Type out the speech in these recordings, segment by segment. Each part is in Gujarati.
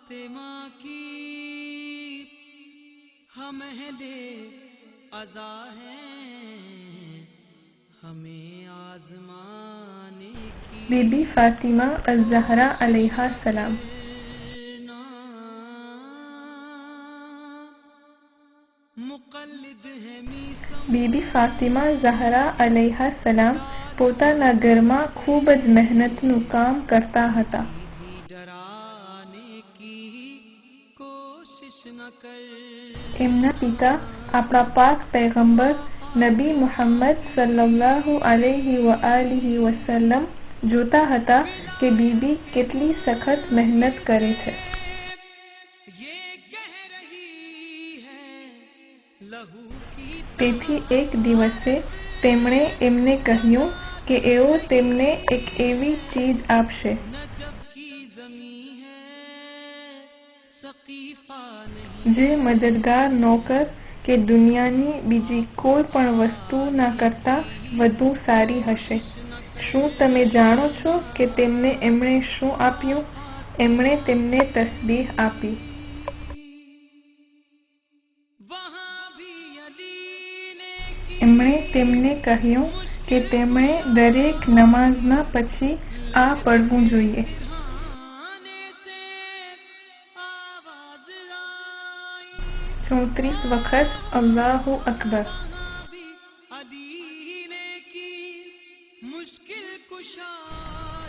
फातिमा की हम अहले अज़ा हैं, हमें आज़माने की। बीबी फातिमा अज़-ज़हरा अलैहा सलाम। बीबी फातिमा ઝહરા અલૈહા સલામ પોતાના ઘરમાં ખૂબ જ મહેનતનું કામ કરતા હતા. એમના પિતા આપણા પાક પૈગંબર નબી મુહમ્મદ સલ્લલ્લાહુ અલૈહિ વઆલિહિ વસલ્લમ જોતા હતા કે બીબી કેટલી સખત મહેનત કરે છે. તેથી એક દિવસે તેમણે એમને કહ્યું કે એઓ તેમને એક એવી ચીજ આપશે જે મદદગાર નોકર કે દુનિયાની બીજી કોઈ પણ વસ્તુના કરતા વધુ સારી હશે. શું તમે જાણો છો કે તેમને એમણે શું આપ્યું? એમણે તેમને તસ્બીહ આપી. એમણે તેમને કહ્યું કે તેમણે દરેક નમાઝના પછી આ પઢવું જોઈએ. ચોત્રીસ વખત અલ્લાહુ અકબર.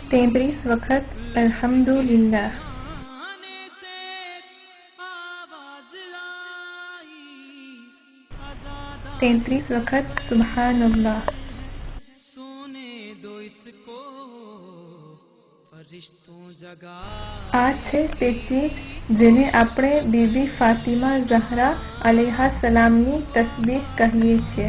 33 વખત અલ્હમ્દુલિલ્લાહ. 33 વખત સુબહાનલ્લાહ. આ છે તે ચીજ જેને આપણે બીબી ફાતિમા ઝહરા અલૈહા સલામની તસ્બીહ કહીએ છીએ.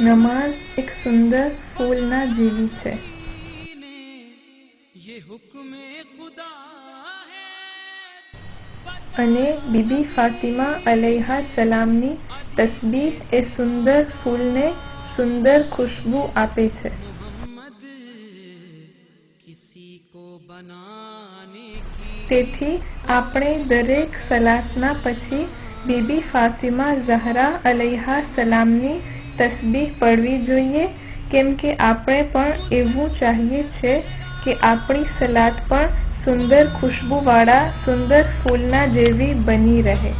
નમાઝ એક સુંદર ફૂલના જેવી છે. અને બીબી ફાતિમા અલૈહા સલામની તસ્બીહ એ સુંદર ફૂલને સુંદર ખુશ્બુ આપે છે. તેથી આપણે દરેક સલાતના પછી બીબી ફાતિમા ઝહરા અલૈહા સલામની તસ્બીહ પઢવી જોઈએ, કેમ કે આપણે પણ એવું ચાહીએ છે કે આપણી સલાત પણ સુંદર ખુશ્બુવાળા સુંદર ફૂલના જેવી બની રહે.